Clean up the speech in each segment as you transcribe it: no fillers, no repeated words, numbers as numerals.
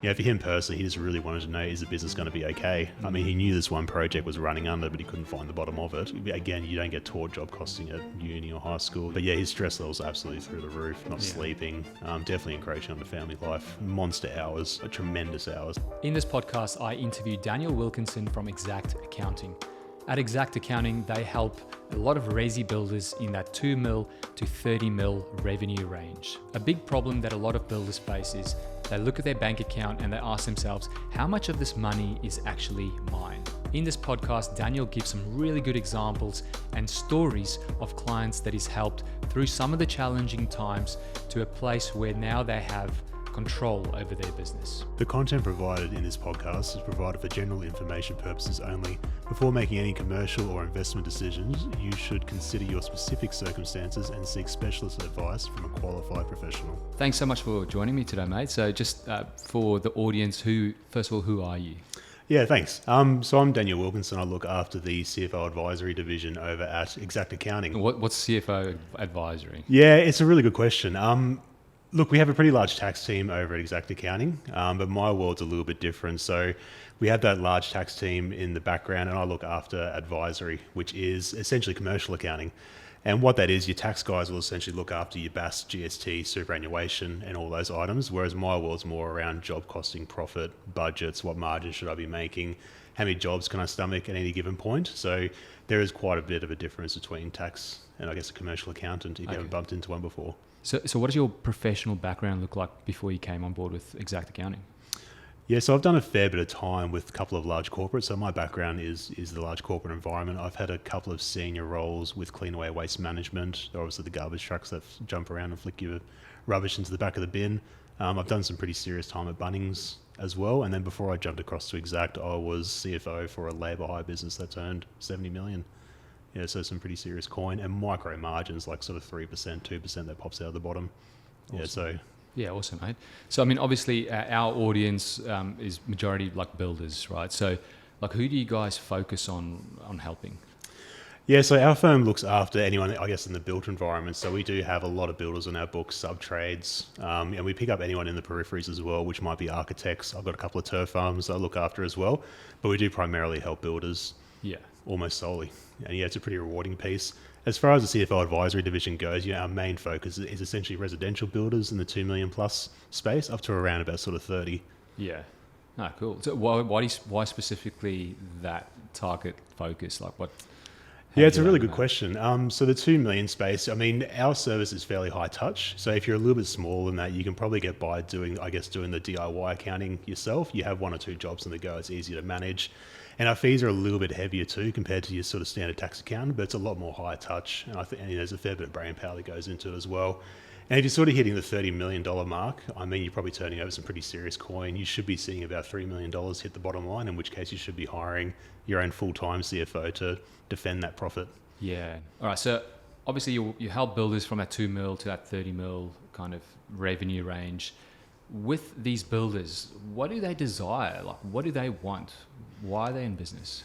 Yeah, for him personally, he just really wanted to know, is the business going to be okay? I mean, he knew this one project was running under, but he couldn't find the bottom of it. Again, you don't get taught job costing at uni or high school. But yeah, his stress levels absolutely through the roof, not sleeping, definitely encroaching on the family life. Monster hours, tremendous hours. In this podcast, I interviewed Daniel Wilkinson from Xact Accounting. At Xact Accounting, they help a lot of resi builders in that 2 mil to 30 mil revenue range. A big problem that a lot of builders face is they look at their bank account and they ask themselves, how much of this money is actually mine? In this podcast, Daniel gives some really good examples and stories of clients that he's helped through some of the challenging times to a place where now they have control over their business. The content provided in this podcast is provided for general information purposes only. Before making any commercial or investment decisions, you should consider your specific circumstances and seek specialist advice from a qualified professional. Thanks so much for joining me today, mate. So just for the audience, first of all, who are you? Yeah, thanks. So I'm Daniel Wilkinson. I look after the CFO advisory division over at Xact Accounting. What's CFO advisory? Yeah, it's a really good question. Look, we have a pretty large tax team over at Xact Accounting, but my world's a little bit different. So we have that large tax team in the background, and I look after advisory, which is essentially commercial accounting. And what that is, your tax guys will essentially look after your BAS, GST, superannuation, and all those items, whereas my world's more around job costing, profit, budgets, what margin should I be making, how many jobs can I stomach at any given point. So there is quite a bit of a difference between tax and I guess a commercial accountant if you haven't bumped into one before. So what does your professional background look like before you came on board with Xact Accounting? Yeah, so I've done a fair bit of time with a couple of large corporates. So my background is the large corporate environment. I've had a couple of senior roles with Cleanaway Waste Management. They're obviously the garbage trucks that jump around and flick your rubbish into the back of the bin. I've done some pretty serious time at Bunnings as well. And then before I jumped across to Xact, I was CFO for a labour hire business that turned 70 million. Yeah, so some pretty serious coin and micro margins, like sort of 3%, 2% that pops out of the bottom. Awesome. Yeah, awesome, mate. So, I mean, obviously our audience is majority like builders, right? So, like, who do you guys focus on helping? Yeah, so our firm looks after anyone, I guess, in the built environment. So we do have a lot of builders on our books, sub-trades, and we pick up anyone in the peripheries as well, which might be architects. I've got a couple of turf farms I look after as well, but we do primarily help builders. Yeah. Almost solely. And yeah, it's a pretty rewarding piece. As far as the CFO advisory division goes, our main focus is essentially residential builders in the 2 million plus space, up to around about sort of 30. Yeah. Ah, cool. So why specifically that target focus? Like what? Yeah, it's a really good question. So the 2 million space, I mean, our service is fairly high touch. So if you're a little bit smaller than that, you can probably get by doing the DIY accounting yourself. You have 1 or 2 jobs on the go. It's easier to manage. And our fees are a little bit heavier too compared to your sort of standard tax accountant, but it's a lot more high touch. And I think there's a fair bit of brain power that goes into it as well. And if you're sort of hitting the $30 million mark, I mean, you're probably turning over some pretty serious coin. You should be seeing about $3 million hit the bottom line, in which case you should be hiring your own full-time CFO to defend that profit. Yeah. All right. So obviously you help builders from that 2 mil to that 30 mil kind of revenue range. With these builders, what do they desire? Like, what do they want? Why are they in business?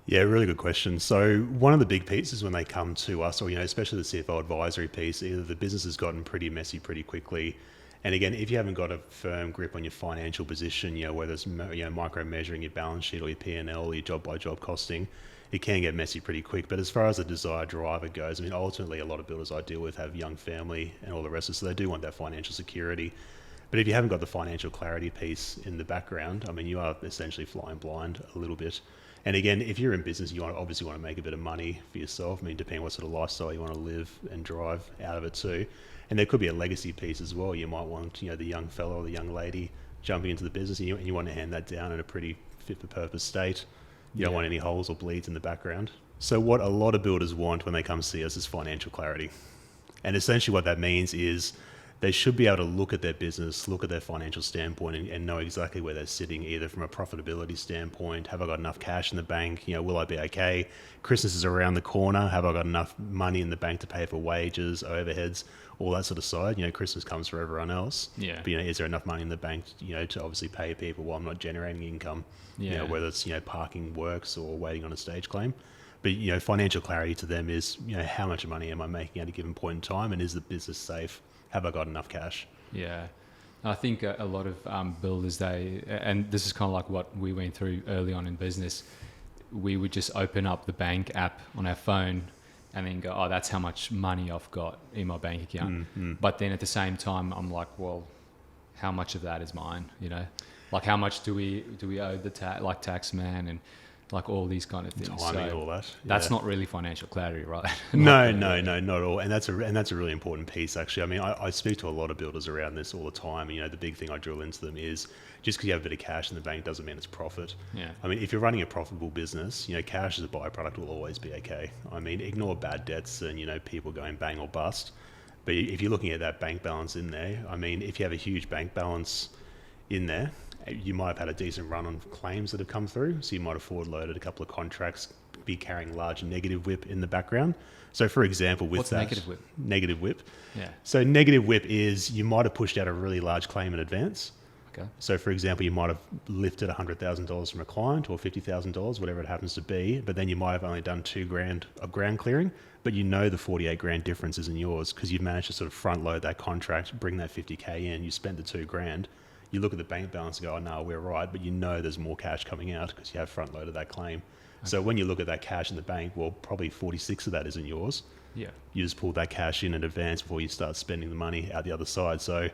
Yeah, really good question. So one of the big pieces when they come to us, or especially the CFO advisory piece, either the business has gotten pretty messy pretty quickly, and again, if you haven't got a firm grip on your financial position, whether it's micro measuring your balance sheet or your P&L, your job by job costing, it can get messy pretty quick. But as far as the desired driver goes, I mean, ultimately a lot of builders I deal with have young family and all the rest of it, so they do want that financial security. But if you haven't got the financial clarity piece in the background, I mean, you are essentially flying blind a little bit. And again, if you're in business, you obviously want to make a bit of money for yourself. I mean, depending on what sort of lifestyle you want to live and drive out of it too. And there could be a legacy piece as well. You might want, the young fellow or the young lady jumping into the business, and you want to hand that down in a pretty fit for purpose state. You don't want any holes or bleeds in the background. So what a lot of builders want when they come see us is financial clarity. And essentially what that means is they should be able to look at their business, look at their financial standpoint and know exactly where they're sitting, either from a profitability standpoint, have I got enough cash in the bank, will I be okay? Christmas is around the corner, have I got enough money in the bank to pay for wages, overheads, all that sort of side. Christmas comes for everyone else. Yeah. But, is there enough money in the bank, to obviously pay people while I'm not generating income? Yeah. Whether it's, parking works or waiting on a stage claim. But, financial clarity to them is, how much money am I making at a given point in time, and is the business safe? Have I got enough cash? Yeah. I think a lot of builders, and this is kind of like what we went through early on in business, we would just open up the bank app on our phone and then go, oh, that's how much money I've got in my bank account. But then at the same time, I'm like, well, how much of that is mine? You know, like how much do we owe the tax man and like all these kind of things. Timing, all that. That's not really financial clarity, right? No, not at all. And that's a really important piece, actually. I mean, I speak to a lot of builders around this all the time. You know, the big thing I drill into them is just because you have a bit of cash in the bank doesn't mean it's profit. Yeah. I mean, if you're running a profitable business, you know, cash as a byproduct will always be okay. I mean, ignore bad debts and, you know, people going bang or bust. But if you're looking at that bank balance in there, I mean, if you have a huge bank balance in there, you might have had a decent run on claims that have come through. So you might have forward loaded a couple of contracts, be carrying large negative whip in the background. So for example, with what's that negative whip? Negative whip. Yeah. So negative whip is you might have pushed out a really large claim in advance. Okay. So for example, you might have lifted $100,000 from a client or $50,000, whatever it happens to be, but then you might have only done $2,000 of ground clearing, but you know the 48 grand difference isn't yours because you've managed to sort of front load that contract, bring that 50K in, you spent the $2,000. You look at the bank balance and go, oh, no, we're right, but you know there's more cash coming out because you have front loaded that claim. Okay. So when you look at that cash in the bank, well, probably 46 of that isn't yours. Yeah. You just pull that cash in advance before you start spending the money out the other side. So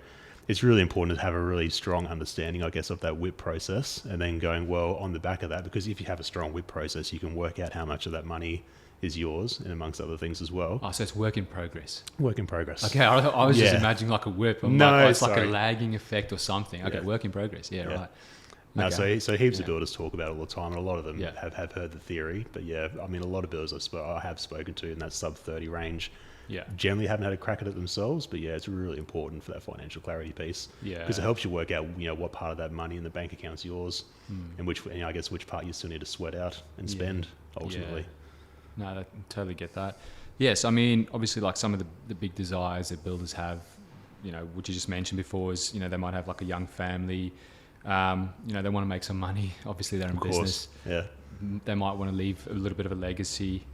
it's really important to have a really strong understanding, I guess, of that WIP process and then going, well, on the back of that, because if you have a strong WIP process, you can work out how much of that money is yours and amongst other things as well. Oh, so it's work in progress. Work in progress. Okay, I was just imagining like a whip. I'm no, like, oh, it's sorry. like a lagging effect or something. Okay, work in progress. Yeah, right. No, okay. so heaps of builders talk about it all the time, and a lot of them Yeah. have heard the theory. But yeah, I mean, a lot of builders I have spoken to in that sub 30 range, generally haven't had a crack at it themselves. But yeah, it's really important for that financial clarity piece. Yeah, because it helps you work out, you know, what part of that money in the bank account's yours, and which, you know, I guess which part you still need to sweat out and spend ultimately. Yeah. No, I totally get that. Yes, I mean, obviously, like some of the big desires that builders have, you know, which you just mentioned before, is, you know, they might have like a young family, you know, they want to make some money. Obviously, they're in business. Yeah. They might want to leave a little bit of a legacy.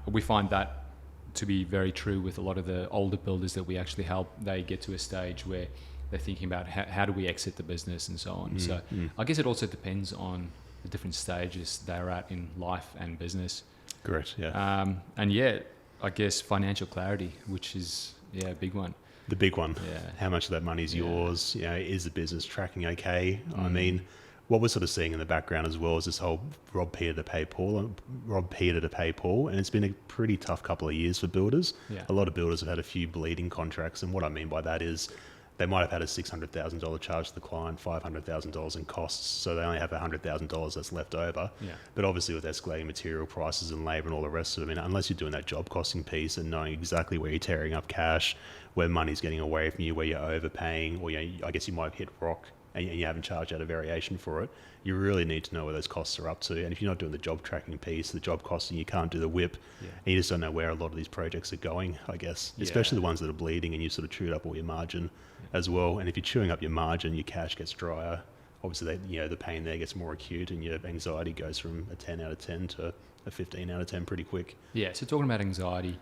We find that to be very true with a lot of the older builders that we actually help. They get to a stage where they're thinking about how do we exit the business and so on. So I guess it also depends on the different stages they're at in life and business. Correct. Yeah. And yeah, I guess financial clarity, which is a big one. The big one. Yeah. How much of that money is yours? You know, is the business tracking okay? I mean, what we're sort of seeing in the background as well is this whole rob Peter to pay Paul, and it's been a pretty tough couple of years for builders. Yeah. A lot of builders have had a few bleeding contracts, and what I mean by that is they might have had a $600,000 charge to the client, $500,000 in costs, so they only have $100,000 that's left over. Yeah. But obviously with escalating material prices and labour and all the rest of it, I mean, unless you're doing that job costing piece and knowing exactly where you're tearing up cash, where money's getting away from you, where you're overpaying, or, you know, I guess you might have hit rock and you haven't charged out a variation for it, you really need to know where those costs are up to. And if you're not doing the job tracking piece, the job costing, you can't do the WIP, and you just don't know where a lot of these projects are going, I guess, especially the ones that are bleeding and you sort of chewed up all your margin as well. And if you're chewing up your margin, your cash gets drier. Obviously, the pain there gets more acute and your anxiety goes from a 10 out of 10 to a 15 out of 10 pretty quick. Yeah, so talking about anxiety,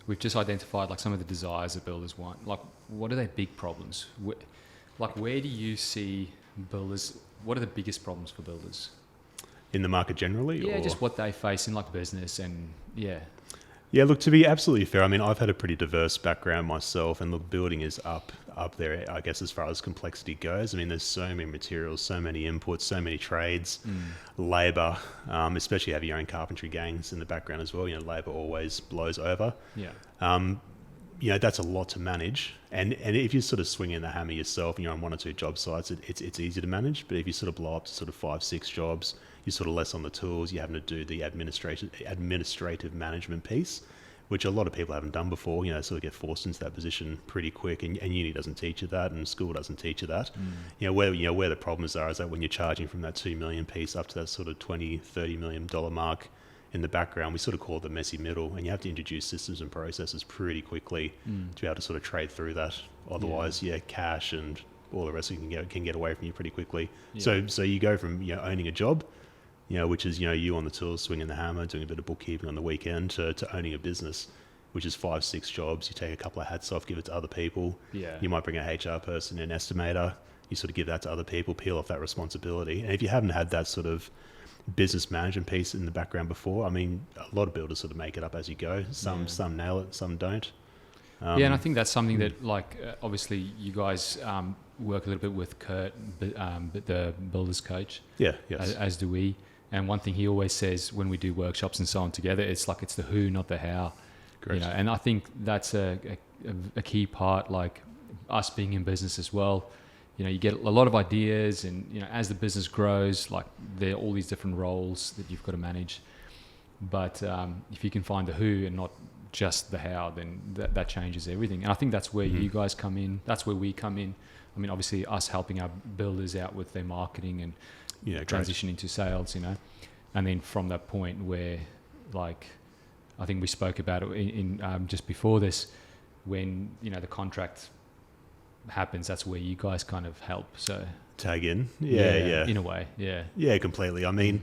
we've just identified like some of the desires that builders want. Like, what are their big problems? Like, where do you see builders, what are the biggest problems for builders? In the market generally? Yeah, or? just what they face in like business and Yeah, look, to be absolutely fair, I mean, I've had a pretty diverse background myself, and look, building is up there, I guess, as far as complexity goes. I mean, there's so many materials, so many inputs, so many trades, labour, especially have your own carpentry gangs in the background as well. You know, labour always blows over. Yeah. You know, that's a lot to manage. And if you're sort of swinging the hammer yourself and you're on 1 or 2 job sites, it's easy to manage. But if you sort of blow up to sort of 5, 6 jobs, you're sort of less on the tools. You're having to do the administrative management piece, which a lot of people haven't done before. You know, sort of get forced into that position pretty quick. And uni doesn't teach you that, and school doesn't teach you that. Where the problems are is that when you're charging from that 2 million piece up to that sort of $20-30 million mark, in the background, we sort of call it the messy middle, and you have to introduce systems and processes pretty quickly to be able to sort of trade through that. Otherwise, cash and all the rest of it can get away from you pretty quickly. So you go from owning a job, which is you on the tools, swinging the hammer, doing a bit of bookkeeping on the weekend, to owning a business. which is 5-6 jobs. You take a couple of hats off, give it to other people. Yeah. You might bring a HR person, an estimator. You sort of give that to other people, peel off that responsibility. And if you haven't had that sort of business management piece in the background before, I mean, a lot of builders sort of make it up as you go. Some nail it, some don't. And I think that's something that, like, obviously you guys work a little bit with Kurt, the builder's coach. Yeah, yes. As do we. And one thing he always says when we do workshops and so on together, it's like it's the who, not the how. Correct. You know, and I think that's a key part, like us being in business as well. You know, you get a lot of ideas, and, you know, as the business grows, like, there are all these different roles that you've got to manage. But if you can find the who and not just the how, then that changes everything. And I think that's where you guys come in. That's where we come in. I mean, obviously us helping our builders out with their marketing and transitioning to sales, you know. And then from that point where, like, I think we spoke about it in just before this, when, you know, the contract happens, that's where you guys kind of help. So tag in. Yeah. In a way, yeah. Yeah, completely. I mean,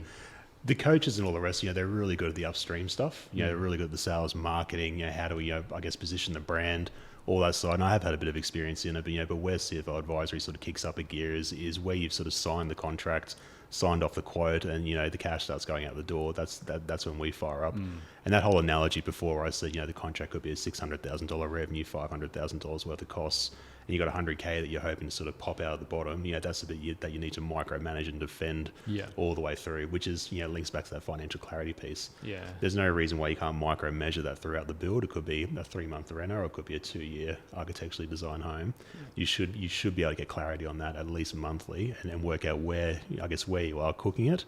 the coaches and all the rest, you know, they're really good at the upstream stuff. You know, they're really good at the sales, marketing, you know, how do we, I guess, position the brand, all that side. And I have had a bit of experience in it, but, you know, but where CFO advisory sort of kicks up a gear is where you've sort of signed the contract, signed off the quote, and, you know, the cash starts going out the door. That's when we fire up. And that whole analogy before, where I said, you know, the contract could be a $600,000 revenue, $500,000 worth of costs, and you got 100K that you're hoping to sort of pop out of the bottom. You know, that's the bit that you need to micromanage and defend all the way through, which is, you know, links back to that financial clarity piece. Yeah. There's no reason why you can't micromeasure that throughout the build. It could be a 3-month renter, or it could be a 2-year architecturally designed home. You should be able to get clarity on that at least monthly, and work out where you are cooking it,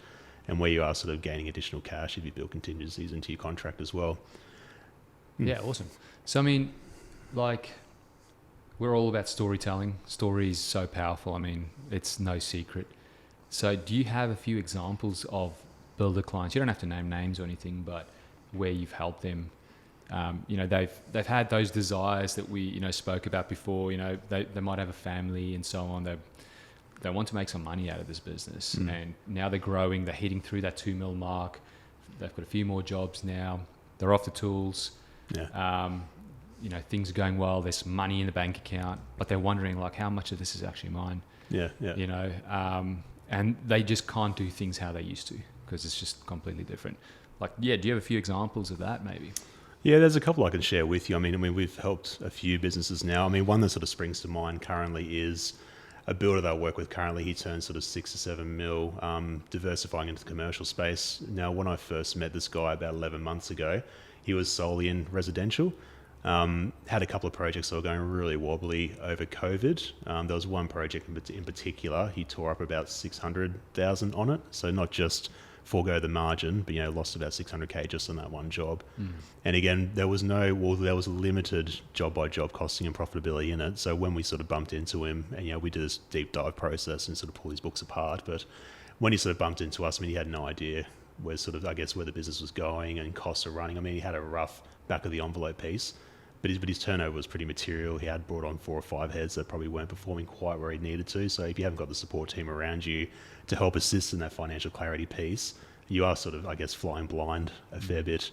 and where you are sort of gaining additional cash if you build contingencies into your contract as well. Yeah, awesome. So, I mean, like, we're all about storytelling. Story is so powerful. I mean, it's no secret. So do you have a few examples of builder clients? You don't have to name names or anything, but where you've helped them. You know, they've had those desires that we, you know, spoke about before. You know, they might have a family and so on. They want to make some money out of this business, and now they're growing. They're hitting through that 2 mil mark. They've got a few more jobs now. They're off the tools. Yeah. You know, things are going well. There's money in the bank account, but they're wondering, like, how much of this is actually mine? Yeah. You know, and they just can't do things how they used to, because it's just completely different. Like, do you have a few examples of that, maybe? Yeah, there's a couple I can share with you. I mean, we've helped a few businesses now. I mean, one that sort of springs to mind currently is a builder that I work with currently. He turned sort of 6 to 7 mil, diversifying into the commercial space. Now, when I first met this guy about 11 months ago, he was solely in residential. Had a couple of projects that were going really wobbly over COVID. There was one project in particular, he tore up about 600,000 on it. So not just forego the margin, but, you know, lost about 600K just on that one job. And again, there was limited job by job costing and profitability in it. So when we sort of bumped into him, and, you know, we did this deep dive process and sort of pull his books apart. But when he sort of bumped into us, I mean, he had no idea where the business was going and costs are running. I mean, he had a rough back of the envelope piece, but his turnover was pretty material. He had brought on 4 or 5 heads that probably weren't performing quite where he needed to. So if you haven't got the support team around you to help assist in that financial clarity piece, you are sort of, I guess, flying blind a fair bit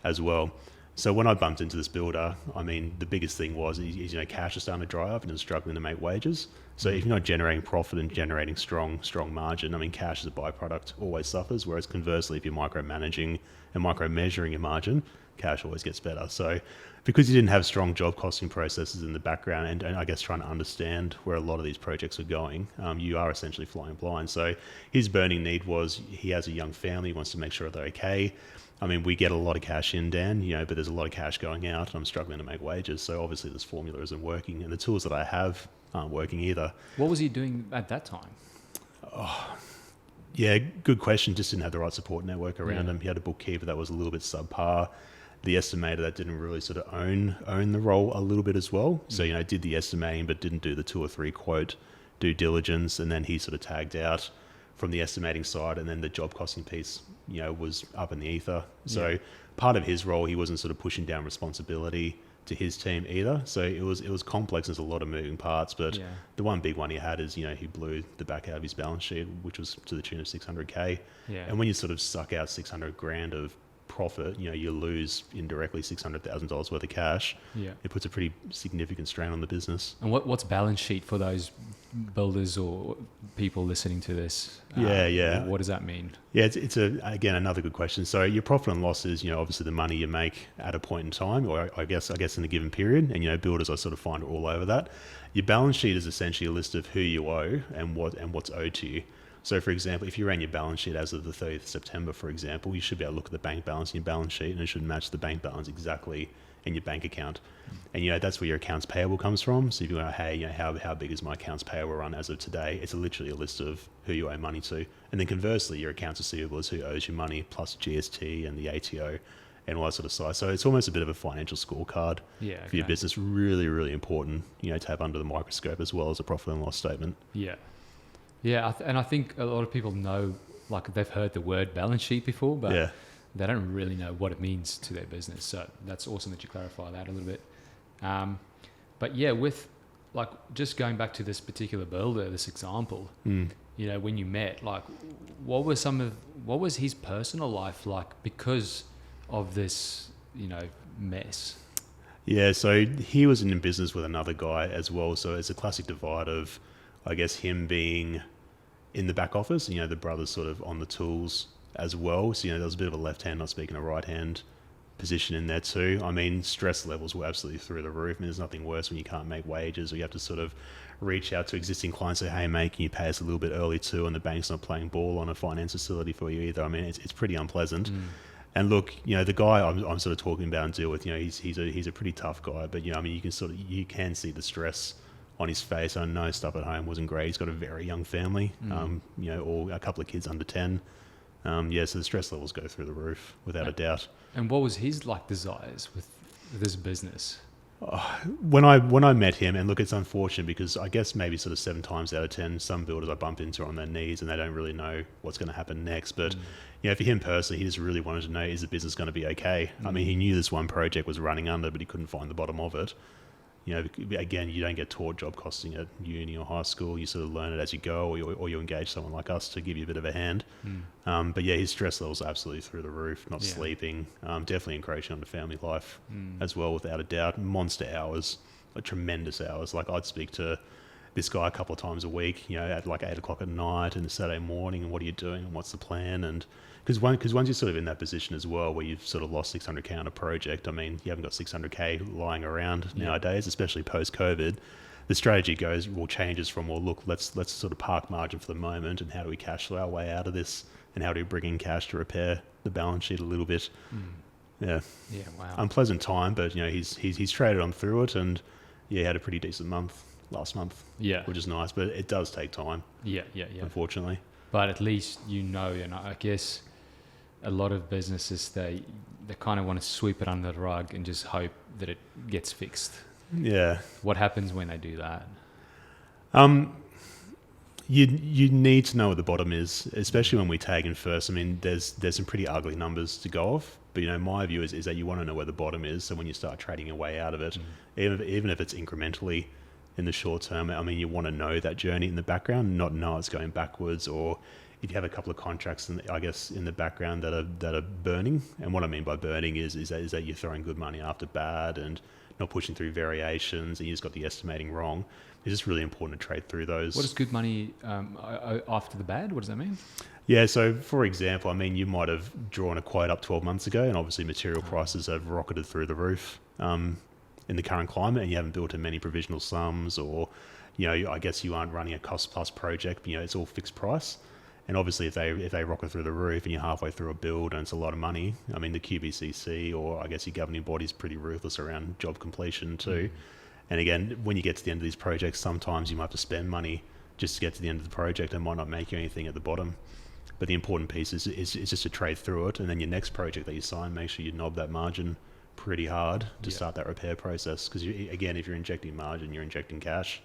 as well. So when I bumped into this builder, I mean, the biggest thing was, you know, cash is starting to dry up and is struggling to make wages. So if you're not generating profit and generating strong margin, I mean, cash as a byproduct always suffers. Whereas conversely, if you're micromanaging and micromeasuring your margin, cash always gets better. So because you didn't have strong job costing processes in the background, and I guess trying to understand where a lot of these projects are going, you are essentially flying blind. So his burning need was, he has a young family, he wants to make sure they're okay. I mean, we get a lot of cash in, Dan, you know, but there's a lot of cash going out, and I'm struggling to make wages. So obviously this formula isn't working, and the tools that I have aren't working either. What was he doing at that time? Yeah, good question. Just didn't have the right support network around him. He had a bookkeeper that was a little bit subpar. The estimator that didn't really sort of own the role a little bit as well. So, you know, did the estimating, but didn't do the 2 or 3 quote due diligence. And then he sort of tagged out from the estimating side, and then the job costing piece, you know, was up in the ether. So part of his role, he wasn't sort of pushing down responsibility to his team either. So it was complex. There's a lot of moving parts, but the one big one he had is, you know, he blew the back out of his balance sheet, which was to the tune of 600K. And when you sort of suck out 600 grand of profit, you lose indirectly $600,000 worth of cash. Yeah. It puts a pretty significant strain on the business. And what's balance sheet for those builders or people listening to this? Yeah. What does that mean? Yeah, it's again another good question. So your profit and loss is obviously the money you make at a point in time, or I guess in a given period. And builders I sort of find all over that. Your balance sheet is essentially a list of who you owe and what's owed to you. So, for example, if you ran your balance sheet as of the 30th of September, for example, you should be able to look at the bank balance in your balance sheet, and it should match the bank balance exactly in your bank account. And that's where your accounts payable comes from. So if you go, hey, how big is my accounts payable run as of today? It's literally a list of who you owe money to. And then conversely, your accounts receivable is who owes you money, plus GST and the ATO and all that sort of size. So it's almost a bit of a financial scorecard for your business. Really, really important, to have under the microscope as well as a profit and loss statement. Yeah. Yeah, and I think a lot of people know, like they've heard the word balance sheet before, but they don't really know what it means to their business. So that's awesome that you clarify that a little bit. But yeah, with like just going back to this particular builder, this example, when you met, like what was his personal life like because of this, mess? Yeah, so he was in business with another guy as well. So it's a classic divide of, I guess, him being in the back office, the brothers sort of on the tools as well. So, there was a bit of a left hand, not speaking a right hand position in there too. I mean, stress levels were absolutely through the roof. I mean, there's nothing worse when you can't make wages or you have to sort of reach out to existing clients and say, hey, mate, can you pay us a little bit early too? And the bank's not playing ball on a finance facility for you either. I mean, it's pretty unpleasant. And look, the guy I'm sort of talking about and deal with, he's a pretty tough guy, but I mean, you can see the stress on his face. I know stuff at home wasn't great. He's got a very young family, or a couple of kids under 10. So the stress levels go through the roof without a doubt. And what was his desires with this business? When I met him, and look, it's unfortunate because I guess maybe sort of 7 times out of 10, some builders I bump into are on their knees and they don't really know what's going to happen next. But for him personally, he just really wanted to know, is the business going to be okay? I mean, he knew this one project was running under, but he couldn't find the bottom of it. Again, you don't get taught job costing at uni or high school. You sort of learn it as you go, or you engage someone like us to give you a bit of a hand. But yeah, his stress levels are absolutely through the roof, not sleeping, definitely encroaching on the family life as well, without a doubt. Monster hours, like tremendous hours. Like I'd speak to this guy a couple of times a week, at like 8 o'clock at night and Saturday morning, and what are you doing and what's the plan? And because once you're sort of in that position as well, where you've sort of lost 600K on a project, I mean, you haven't got 600K lying around nowadays, especially post-COVID. The strategy changes from, well, look, let's sort of park margin for the moment, and how do we cash flow our way out of this, and how do we bring in cash to repair the balance sheet a little bit? Yeah, wow. Unpleasant time, but he's traded on through it, and he had a pretty decent month last month, which is nice, but it does take time. Yeah. Unfortunately, but at least I guess a lot of businesses they kind of want to sweep it under the rug and just hope that it gets fixed. Yeah. What happens when they do that? You need to know what the bottom is, especially when we tag in first. I mean, there's some pretty ugly numbers to go off, but my view is that you want to know where the bottom is. So when you start trading your way out of it, even if it's incrementally in the short term, I mean, you want to know that journey in the background, not know it's going backwards, or if you have a couple of contracts, in the background that are burning. And what I mean by burning is that you're throwing good money after bad and not pushing through variations, and you just got the estimating wrong. It's just really important to trade through those. What is good money after the bad? What does that mean? Yeah, so for example, I mean, you might have drawn a quote up 12 months ago, and obviously material prices have rocketed through the roof in the current climate, and you haven't built in many provisional sums, or I guess you aren't running a cost plus project, but it's all fixed price. And obviously, if they rocket through the roof and you're halfway through a build and it's a lot of money, I mean, the QBCC, or I guess your governing body's pretty ruthless around job completion too. And again, when you get to the end of these projects, sometimes you might have to spend money just to get to the end of the project and might not make you anything at the bottom. But the important piece is just to trade through it, and then your next project that you sign, make sure you knob that margin pretty hard to start that repair process. Because again, if you're injecting margin, you're injecting cash.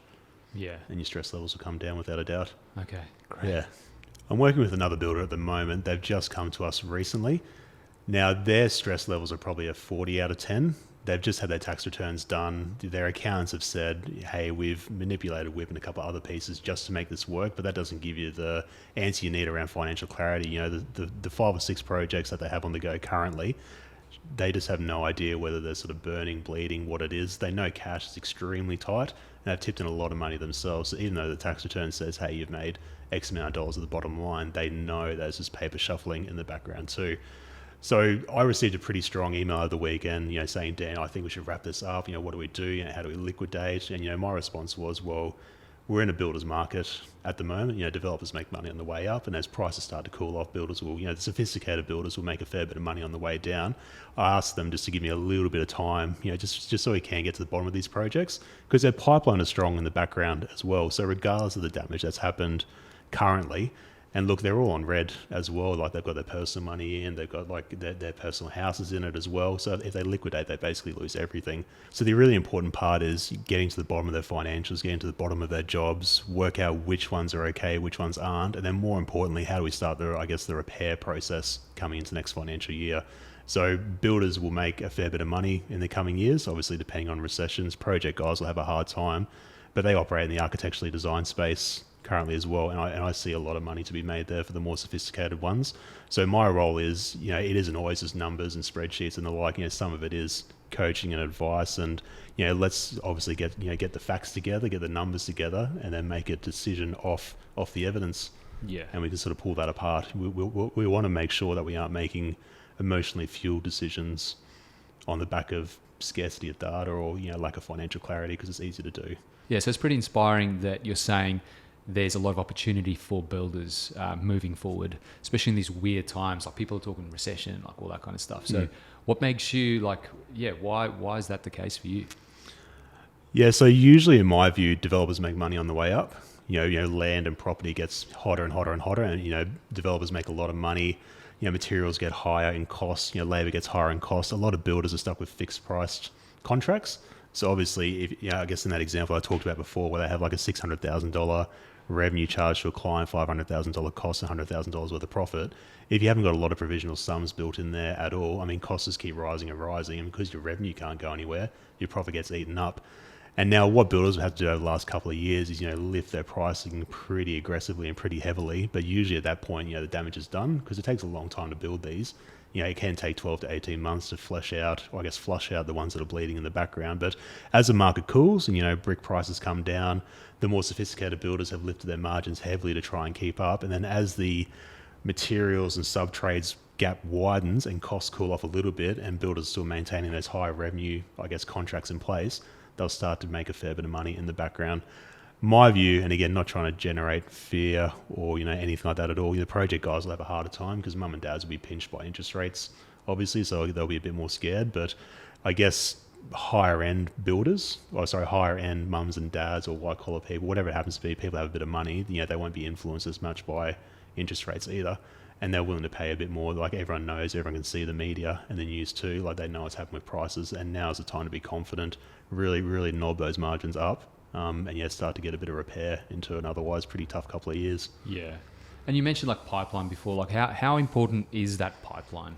Yeah. And your stress levels will come down without a doubt. Okay, great. Yeah. I'm working with another builder at the moment. They've just come to us recently. Now, their stress levels are probably a 40 out of 10, they've just had their tax returns done. Their accountants have said, hey, we've manipulated WIP and a couple of other pieces just to make this work, but that doesn't give you the answer you need around financial clarity. You know, the 5 or 6 projects that they have on the go currently, they just have no idea whether they're sort of burning, bleeding, what it is. They know cash is extremely tight, and they've tipped in a lot of money themselves. So even though the tax return says, hey, you've made X amount of dollars at the bottom line, they know there's just paper shuffling in the background too. So I received a pretty strong email over the weekend, you know, saying, Dan, I think we should wrap this up. You know, what do we do? You know, how do we liquidate? And, you know, my response was, well, we're in a builder's market at the moment. You know, developers make money on the way up, and as prices start to cool off, builders will, you know, the sophisticated builders will make a fair bit of money on the way down. I asked them just to give me a little bit of time, you know, just so we can get to the bottom of these projects, because their pipeline is strong in the background as well. So regardless of the damage that's happened currently, and look, they're all on red as well. Like they've got their personal money in, they've got like their personal houses in it as well. So if they liquidate, they basically lose everything. So the really important part is getting to the bottom of their financials, getting to the bottom of their jobs, work out which ones are okay, which ones aren't. And then more importantly, how do we start the repair process coming into next financial year? So builders will make a fair bit of money in the coming years, obviously depending on recessions. Project guys will have a hard time, but they operate in the architecturally design space currently as well, and I see a lot of money to be made there for the more sophisticated ones. So my role is, you know, it isn't always just numbers and spreadsheets and the like. You know, some of it is coaching and advice, and you know, let's obviously get the facts together, get the numbers together, and then make a decision off the evidence. Yeah, and we can sort of pull that apart. We want to make sure that we aren't making emotionally fueled decisions on the back of scarcity of data or, you know, lack of financial clarity, because it's easy to do. Yeah, so it's pretty inspiring that you're saying there's a lot of opportunity for builders moving forward, especially in these weird times. Like people are talking recession, like all that kind of stuff. So what makes you like, why is that the case for you? Yeah, so usually in my view, developers make money on the way up. You know, land and property gets hotter and hotter and hotter, and, you know, developers make a lot of money. You know, materials get higher in cost, you know, labor gets higher in cost. A lot of builders are stuck with fixed priced contracts. So obviously, if, you know, I guess in that example I talked about before, where they have like a $600,000 revenue charge to a client, $500,000 cost, $100,000 worth of profit. If you haven't got a lot of provisional sums built in there at all, I mean, costs just keep rising and rising, and because your revenue can't go anywhere, your profit gets eaten up. And now what builders have to do over the last couple of years is, you know, lift their pricing pretty aggressively and pretty heavily. But usually at that point, you know, the damage is done, because it takes a long time to build these. You know, it can take 12 to 18 months to flush out the ones that are bleeding in the background. But as the market cools and, you know, brick prices come down, the more sophisticated builders have lifted their margins heavily to try and keep up. And then as the materials and sub-trades gap widens and costs cool off a little bit, and builders still maintaining those high revenue, contracts in place, they'll start to make a fair bit of money in the background. My view, and again, not trying to generate fear or, you know, anything like that at all, the project guys will have a harder time because mum and dads will be pinched by interest rates, obviously, so they'll be a bit more scared. But I guess higher end mums and dads or white collar people, whatever it happens to be, people have a bit of money, you know, they won't be influenced as much by interest rates either. And they're willing to pay a bit more. Like everyone knows, everyone can see the media and the news too. Like they know what's happening with prices, and now's the time to be confident, really, really knob those margins up. And start to get a bit of repair into an otherwise pretty tough couple of years. Yeah. And you mentioned like pipeline before, like how important is that pipeline,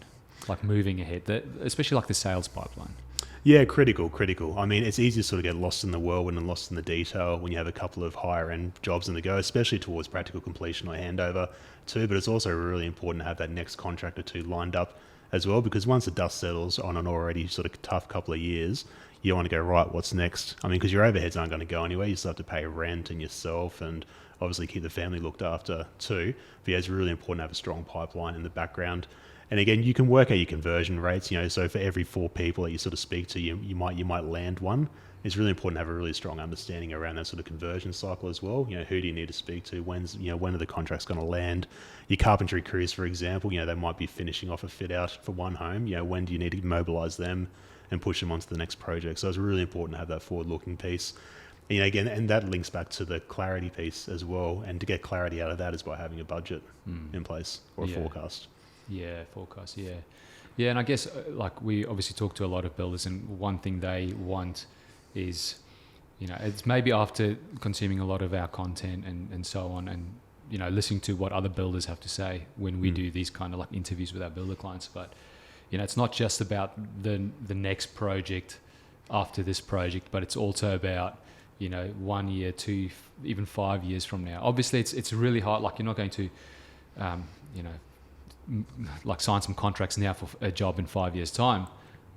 like moving ahead, especially like the sales pipeline? Yeah, critical. I mean, it's easy to sort of get lost in the whirlwind and lost in the detail when you have a couple of higher end jobs in the go, especially towards practical completion or handover too. But it's also really important to have that next contract or two lined up as well, because once the dust settles on an already sort of tough couple of years, you want to go, right, what's next? I mean, because your overheads aren't going to go anywhere. You still have to pay rent and yourself, and obviously keep the family looked after too. But yeah, it's really important to have a strong pipeline in the background. And again, you can work out your conversion rates, you know, so for every 4 people that you sort of speak to, you might land one. It's really important to have a really strong understanding around that sort of conversion cycle as well. You know, who do you need to speak to? When are the contracts going to land? Your carpentry crews, for example, you know, they might be finishing off a fit out for one home. You know, when do you need to mobilize them and push them onto the next project? So it's really important to have that forward-looking piece. And, you know, again, and that links back to the clarity piece as well. And to get clarity out of that is by having a budget in place or a forecast. Yeah, forecast, yeah. Yeah, and I guess like we obviously talk to a lot of builders, and one thing they want is, you know, it's maybe after consuming a lot of our content and so on, and, you know, listening to what other builders have to say when we do these kind of like interviews with our builder clients. But it's not just about the next project after this project, but it's also about 1 year, 2, even 5 years from now. Obviously, it's really hard. Like, you're not going to, like, sign some contracts now for a job in 5 years' time,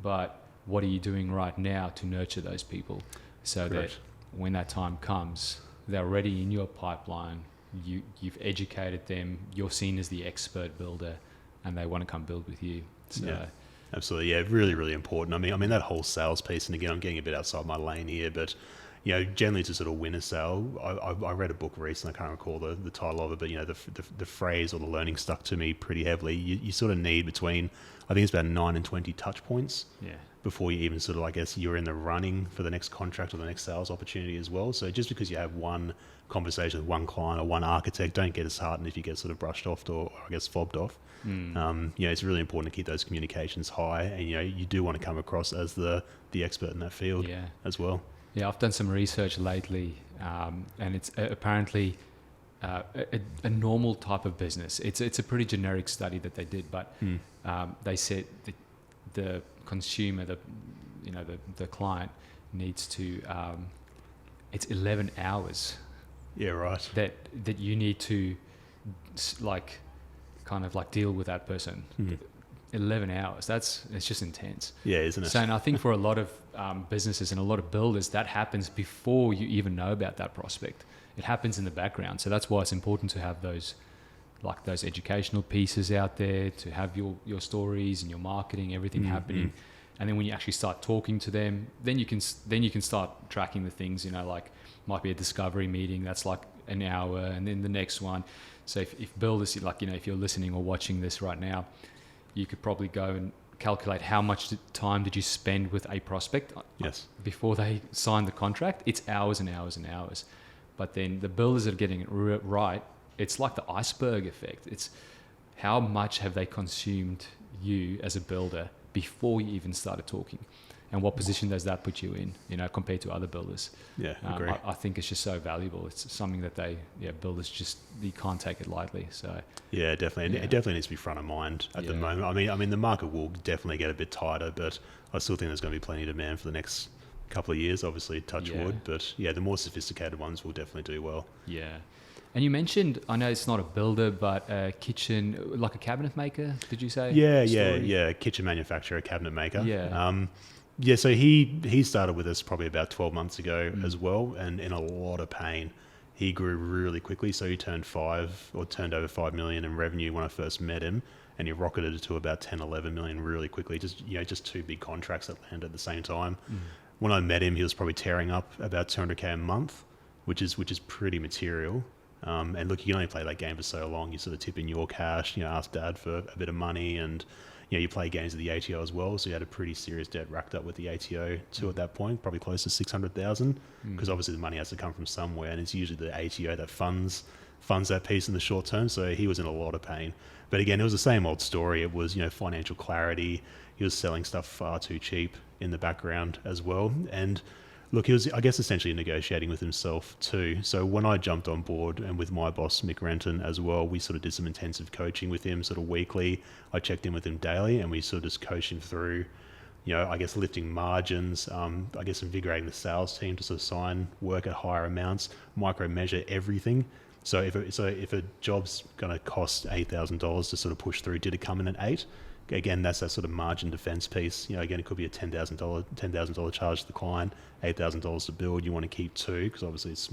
but what are you doing right now to nurture those people so Correct. that when that time comes, they're already in your pipeline. You've educated them. You're seen as the expert builder, and they want to come build with you. So. Yeah. Absolutely, yeah, really, really important. I mean that whole sales piece, and again, I'm getting a bit outside my lane here, but generally to sort of win a sale, I read a book recently. I can't recall the title of it, but the phrase or the learning stuck to me pretty heavily. You sort of need between, I think it's about 9 and 20 touch points. Yeah. Before you even sort of, I guess, you're in the running for the next contract or the next sales opportunity as well. So just because you have one conversation with one client or one architect, don't get disheartened if you get sort of brushed off or I guess fobbed off. It's really important to keep those communications high, and you do want to come across as the expert in that field as well. Yeah, I've done some research lately, and it's apparently a normal type of business. It's a pretty generic study that they did, but they said the consumer, the client needs to, it's 11 hours. Yeah, right. That you need to kind of deal with that person. 11 hours. It's just intense. Yeah, isn't it? So, and I think for a lot of businesses and a lot of builders, that happens before you even know about that prospect. It happens in the background. So that's why it's important to have those educational pieces out there, to have your stories and your marketing, everything happening. And then when you actually start talking to them, then you can start tracking the things, might be a discovery meeting that's like an hour, and then the next one. So if builders, if you're listening or watching this right now, you could probably go and calculate how much time did you spend with a prospect before they signed the contract. It's hours and hours and hours. But then the builders that are getting it right, it's like the iceberg effect. It's how much have they consumed you as a builder before you even started talking, and what position does that put you in, compared to other builders? Yeah, agree. I think it's just so valuable. It's something that builders just, you can't take it lightly. So yeah, definitely. It definitely needs to be front of mind at the moment. I mean, the market will definitely get a bit tighter, but I still think there's going to be plenty of demand for the next couple of years. Obviously, touch wood, but the more sophisticated ones will definitely do well. Yeah. And you mentioned, I know it's not a builder, but a kitchen, like a cabinet maker, did you say? Yeah. Kitchen manufacturer, cabinet maker. Yeah. So he started with us probably about 12 months ago as well, and in a lot of pain. He grew really quickly. So he turned over 5 million in revenue when I first met him, and he rocketed it to about 10, 11 million really quickly. Just two big contracts that landed at the same time. When I met him, he was probably tearing up about 200K a month, which is pretty material. And look, you can only play that game for so long. You sort of tip in your cash, ask dad for a bit of money, and you play games at the ATO as well. So you had a pretty serious debt racked up with the ATO too at that point, probably close to 600,000, because obviously the money has to come from somewhere, and it's usually the ATO that funds that piece in the short term. So he was in a lot of pain. But again, it was the same old story. It was financial clarity. He was selling stuff far too cheap in the background as well, and look, he was, I guess, essentially negotiating with himself too. So when I jumped on board, and with my boss, Mick Renton, as well, we sort of did some intensive coaching with him sort of weekly. I checked in with him daily, and we sort of just coached him through, I guess, lifting margins, I guess invigorating the sales team to sort of sign work at higher amounts, micro-measure everything. So if a job's going to cost $8,000 to sort of push through, did it come in at 8? Again, that's that sort of margin defense piece. Again, it could be a $10,000 charge to the client, $8,000 to build. You want to keep 2 because obviously it's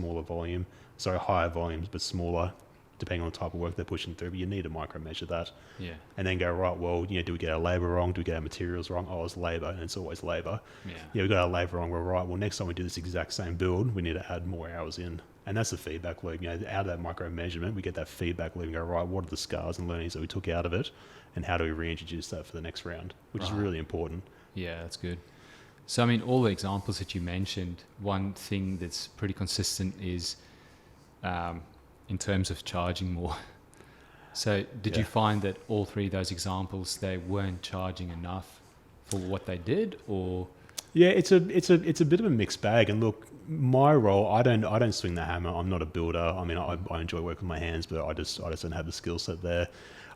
higher volumes, but smaller, depending on the type of work they're pushing through. But you need to micro-measure that. Yeah. And then go, right, well, do we get our labour wrong? Do we get our materials wrong? Oh, it's labour, and it's always labour. Yeah, we got our labour wrong. We're right. Well, next time we do this exact same build, we need to add more hours in. And that's the feedback loop. Out of that micro-measurement, we get that feedback loop and go, right, what are the scars and learnings that we took out of it? And how do we reintroduce that for the next round, which is really important. Yeah, that's good. So, I mean, all the examples that you mentioned, one thing that's pretty consistent is in terms of charging more. So did you find that all 3 of those examples, they weren't charging enough for what they did, or? Yeah, it's a bit of a mixed bag. And look, my role, I don't swing the hammer. I'm not a builder. I mean, I enjoy working with my hands, but I just don't have the skill set there.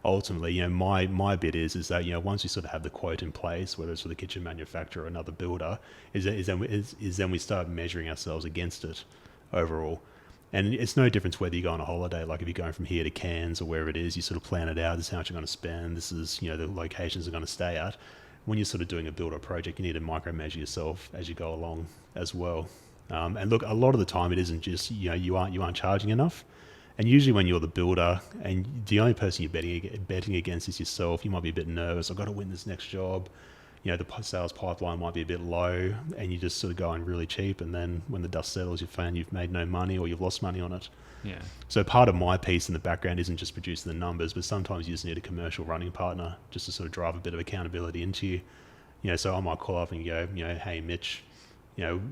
Ultimately, my bit is that once you sort of have the quote in place, whether it's for the kitchen manufacturer or another builder, is then we start measuring ourselves against it overall. And it's no difference whether you go on a holiday, like if you're going from here to Cairns or wherever it is, you sort of plan it out. This is how much you're going to spend. This is the locations you're going to stay at. When you're sort of doing a builder project, you need to micromeasure yourself as you go along as well. And look, a lot of the time it isn't just you aren't charging enough. And usually when you're the builder and the only person you're betting against is yourself, you might be a bit nervous. I've got to win this next job. The sales pipeline might be a bit low, and you just sort of go in really cheap. And then when the dust settles, you find you've made no money or you've lost money on it. Yeah. So part of my piece in the background isn't just producing the numbers, but sometimes you just need a commercial running partner just to sort of drive a bit of accountability into you. So I might call up and go, hey, Mitch,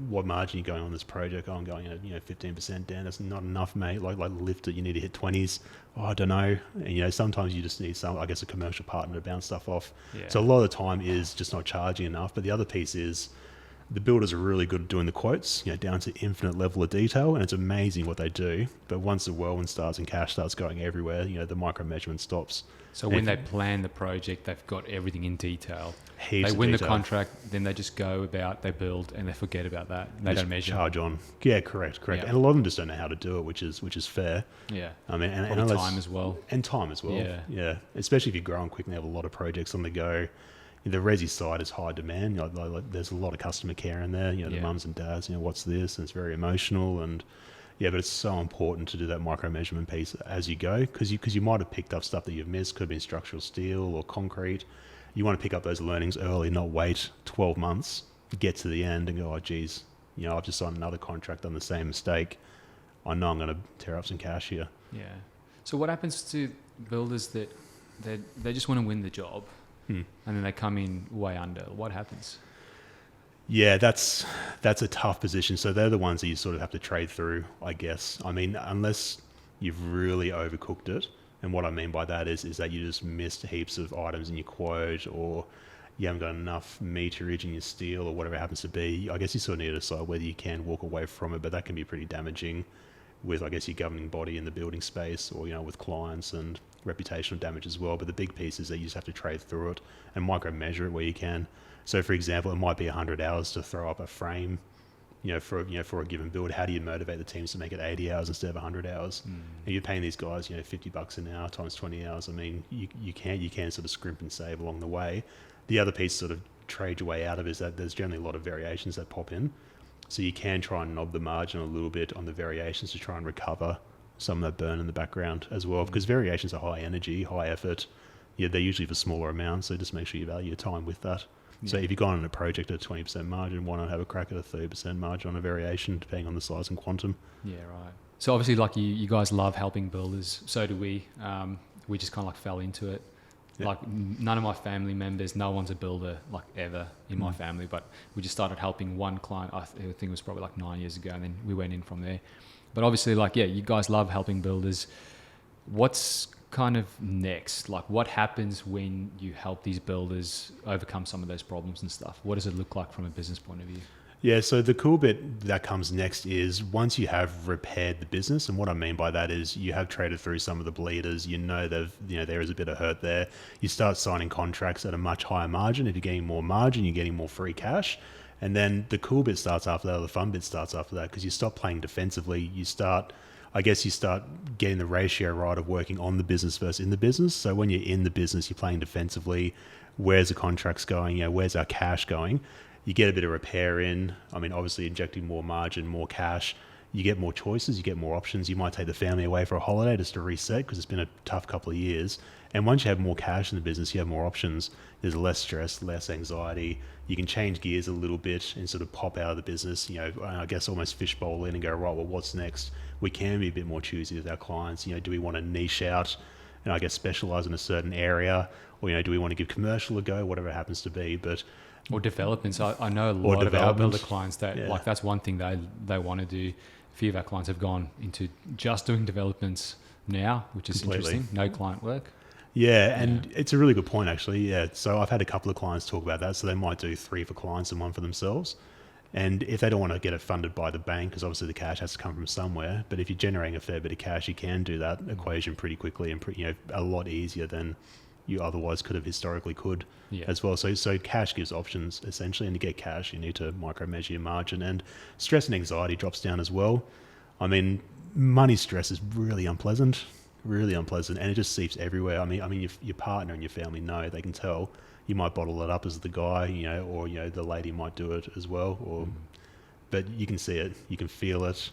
what margin are you going on this project? Oh, I'm going at 15%. Dan, that's not enough, mate. Like lift it, you need to hit 20s. Oh, I don't know. And sometimes you just need a commercial partner to bounce stuff off. Yeah. So a lot of the time is just not charging enough. But the other piece is the builders are really good at doing the quotes, down to infinite level of detail, and it's amazing what they do. But once the whirlwind starts and cash starts going everywhere, the micro measurement stops. So when they plan the project, they've got everything in detail. Heaps they win of the detail. contract, then they just go about, they build, and they forget about that. They Just don't measure. charge on. Yeah, correct. Yeah. And a lot of them just don't know how to do it, which is fair. Yeah. I mean, and Probably time as well. And time as well. Yeah. Especially if you're growing quick and have a lot of projects on the go. The resi side is high demand. Like there's a lot of customer care in there. The mums and dads. What's this? And it's very emotional. And but it's so important to do that micro measurement piece as you go, because you might have picked up stuff that you've missed. Could have been structural steel or concrete. You want to pick up those learnings early, not wait 12 months, get to the end and go, oh geez, I've just signed another contract on the same mistake. I know I'm going to tear up some cash here. Yeah. So what happens to builders that they just want to win the job? And then they come in way under? What happens? Yeah, that's a tough position. So they're the ones that you sort of have to trade through, I guess. I mean, unless you've really overcooked it. And what I mean by that is that you just missed heaps of items in your quote, or you haven't got enough meterage in your steel, or whatever it happens to be. I guess you sort of need to decide whether you can walk away from it, but that can be pretty damaging with, I guess, your governing body in the building space, or, with clients, and reputational damage as well. But the big piece is that you just have to trade through it and micro measure it where you can. So for example, it might be 100 hours to throw up a frame, for a given build. How do you motivate the teams to make it 80 hours instead of 100 hours? And you're paying these guys, $50 an hour times 20 hours. I mean, you can sort of scrimp and save along the way. The other piece sort of trade your way out of is that there's generally a lot of variations that pop in. So you can try and knob the margin a little bit on the variations to try and recover some of that burn in the background as well, because variations are high energy, high effort. They're usually for smaller amounts, so just make sure you value your time with that. So if you've gone on a project at a 20% margin, why not have a crack at a 30% margin on a variation, depending on the size and quantum? Yeah, right. So obviously, like you guys love helping builders. So do we. We just kind of fell into it. Yeah. Like none of my family members, no one's a builder like ever in my family, but we just started helping one client. I think it was probably like 9 years ago, and then we went in from there. But obviously, you guys love helping builders. What's kind of next? Like, what happens when you help these builders overcome some of those problems and stuff? What does it look like from a business point of view? Yeah, so the cool bit that comes next is once you have repaired the business, and what I mean by that is you have traded through some of the bleeders, there is a bit of hurt there. You start signing contracts at a much higher margin. If you're getting more margin, you're getting more free cash. And then the cool bit starts after that, or the fun bit starts after that, because you stop playing defensively. You start getting the ratio right of working on the business versus in the business. So when you're in the business, you're playing defensively. Where's the contracts going? Where's our cash going? You get a bit of repair in. I mean, obviously injecting more margin, more cash. You get more choices, you get more options. You might take the family away for a holiday just to reset, because it's been a tough couple of years. And once you have more cash in the business, you have more options. There's less stress, less anxiety. You can change gears a little bit and sort of pop out of the business, I guess almost fishbowl in and go, right, well, what's next? We can be a bit more choosy with our clients. Do we want to niche out and I guess specialize in a certain area? Or, do we want to give commercial a go, whatever it happens to be? Or developments. I know a lot of our builder clients that that's one thing they want to do. A few of our clients have gone into just doing developments now, which is interesting. No client work. Yeah, and it's a really good point, actually. Yeah, so I've had a couple of clients talk about that. So they might do 3 for clients and 1 for themselves. And if they don't want to get it funded by the bank, because obviously the cash has to come from somewhere, but if you're generating a fair bit of cash, you can do that equation pretty quickly and a lot easier than you otherwise could have historically could as well. So cash gives options essentially, and to get cash, you need to micromeasure your margin, and stress and anxiety drops down as well. I mean, money stress is really unpleasant, and it just seeps everywhere. I mean, your partner and your family know, they can tell. You might bottle it up as the guy, or the lady might do it as well, but you can see it, you can feel it.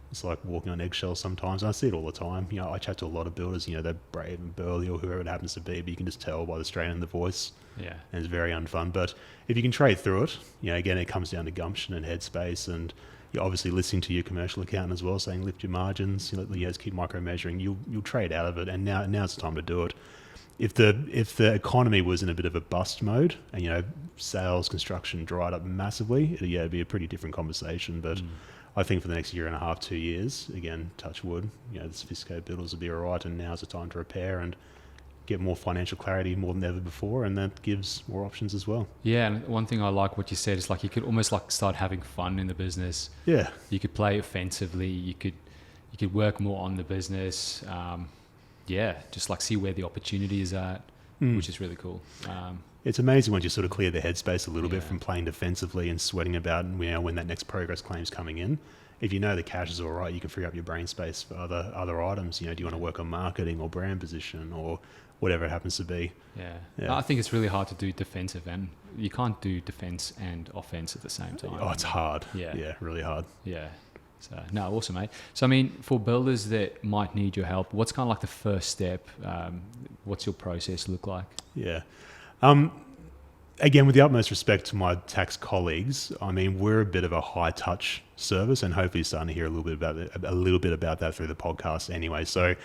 It's like walking on eggshells sometimes. I see it all the time. I chat to a lot of builders. They're brave and burly, or whoever it happens to be, but you can just tell by the strain in the voice. Yeah, and it's very unfun. But if you can trade through it, again, it comes down to gumption and headspace, and you're obviously listening to your commercial accountant as well, saying lift your margins. Just keep micro measuring. You'll trade out of it, and now's the time to do it. If the economy was in a bit of a bust mode and sales, construction dried up massively, it'd be a pretty different conversation. But I think for the next year and a half, 2 years, again, touch wood, the sophisticated builders will be all right, and now's the time to repair and get more financial clarity more than ever before, and that gives more options as well. Yeah, and one thing I like what you said is, like, you could almost like start having fun in the business. Yeah, you could play offensively. You could work more on the business. Just like see where the opportunity is at, which is really cool. It's amazing once you sort of clear the headspace a little bit from playing defensively and sweating about when that next progress claim's coming in. If you know the cash is all right, you can free up your brain space for other items. Do you want to work on marketing or brand position or whatever it happens to be? I think it's really hard to do defensive, and you can't do defense and offense at the same time. Oh, it's hard. Yeah, really hard. Yeah. So, no, awesome, mate. So, I mean, for builders that might need your help, what's kind of like the first step? What's your process look like? Yeah. Again, with the utmost respect to my tax colleagues, I mean, we're a bit of a high touch service, and hopefully you're starting to hear a little bit about that through the podcast anyway. So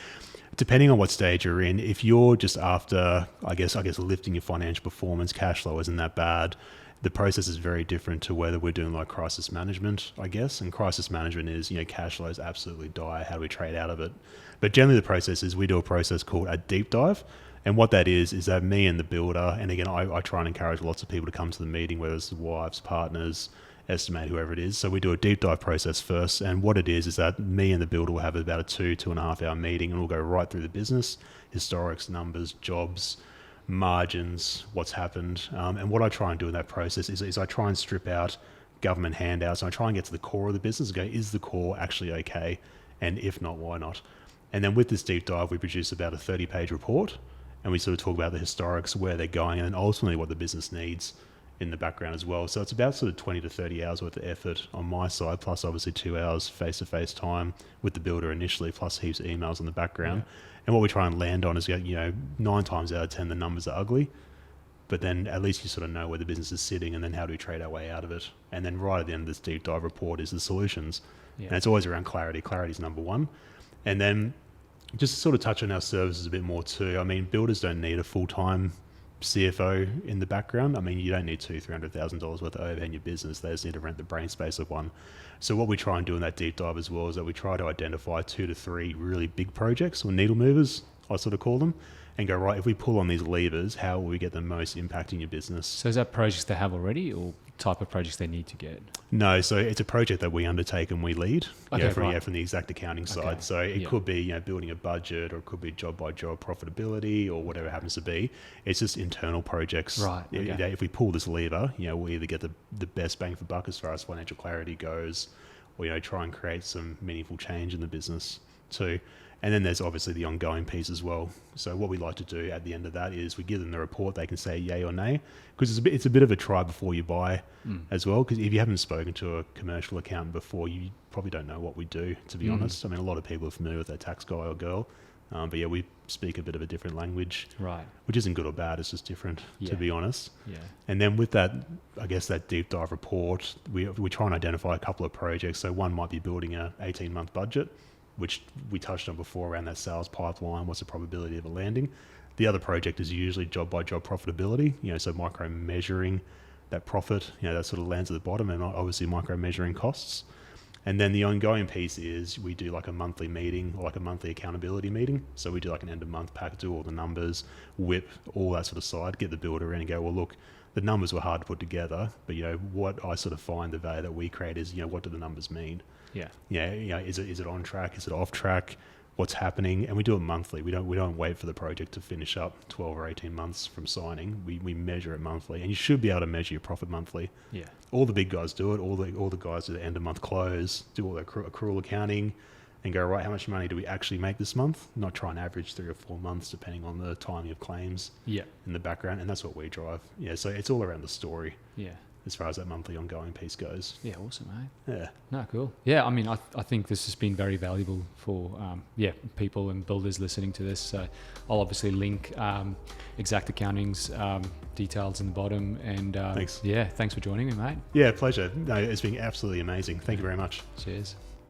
depending on what stage you're in, if you're just after, I guess lifting your financial performance, cash flow isn't that bad. The process is very different to whether we're doing like crisis management, I guess. And crisis management is, cash flows absolutely dire. How do we trade out of it? But generally the process is we do a process called a deep dive. And what that is that me and the builder, and again, I try and encourage lots of people to come to the meeting, whether it's wives, partners, estimate, whoever it is. So we do a deep dive process first. And what it is that me and the builder will have about a 2.5 hour meeting, and we'll go right through the business, historics, numbers, jobs, margins, what's happened. And what I try and do in that process is I try and strip out government handouts, and I try and get to the core of the business and go, is the core actually okay? And if not, why not? And then with this deep dive, we produce about a 30-page report, and we sort of talk about the historics, where they're going, and ultimately what the business needs in the background as well. So it's about sort of 20 to 30 hours worth of effort on my side, plus obviously 2 hours face-to-face time with the builder initially, plus heaps of emails in the background. Yeah. And what we try and land on is, 9 times out of 10, the numbers are ugly, but then at least you sort of know where the business is sitting, and then how do we trade our way out of it? And then right at the end of this deep dive report is the solutions. Yeah. And it's always around clarity. Clarity is number one. And then just to sort of touch on our services a bit more too. I mean, builders don't need a full-time CFO in the background. I mean, you don't need $200,000-$300,000 worth of overhead in your business. They just need to rent the brain space of one. So what we try and do in that deep dive as well is that we try to identify 2 to 3 really big projects, or needle movers, I sort of call them, and go, right, if we pull on these levers, how will we get the most impact in your business? So is that projects they have already, or type of projects they need to get? No, so it's a project that we undertake and we lead from the Xact Accounting side. Okay. So it could be building a budget, or it could be job by job profitability, or whatever it happens to be. It's just internal projects. Right. Okay. If we pull this lever, we either get the best bang for buck as far as financial clarity goes, or try and create some meaningful change in the business too. And then there's obviously the ongoing piece as well. So what we like to do at the end of that is we give them the report. They can say yay or nay, because it's a bit of a try before you buy as well. Because if you haven't spoken to a commercial accountant before, you probably don't know what we do, to be honest. I mean, a lot of people are familiar with their tax guy or girl. But we speak a bit of a different language, right? Which isn't good or bad. It's just different, to be honest. Yeah. And then with that, I guess that deep dive report, we try and identify a couple of projects. So one might be building a 18-month budget, which we touched on before around that sales pipeline. What's the probability of it landing? The other project is usually job by job profitability. So micro measuring that profit. That sort of lands at the bottom, and obviously micro measuring costs. And then the ongoing piece is we do like a monthly meeting or like a monthly accountability meeting. So we do like an end of month pack, do all the numbers, whip all that sort of side, get the builder in and go, well, look, the numbers were hard to put together, but what I sort of find the value that we create is, what do the numbers mean? Yeah. Is it on track? Is it off track? What's happening? And we do it monthly. We don't wait for the project to finish up 12 or 18 months from signing. We measure it monthly, and you should be able to measure your profit monthly. Yeah. All the big guys do it. All the guys do the end of month close, do all their accrual accounting, and go, right, how much money do we actually make this month? Not try and average 3 or 4 months depending on the timing of claims. Yeah. In the background, and that's what we drive. Yeah, so it's all around the story. Yeah. As far as that monthly ongoing piece goes. Yeah, awesome, mate. Yeah. No, cool. Yeah, I mean, I think this has been very valuable for people and builders listening to this. So I'll obviously link Xact Accounting's details in the bottom. And Thanks. Yeah, thanks for joining me, mate. Yeah, pleasure. No, it's been absolutely amazing. Thank you very much. Cheers.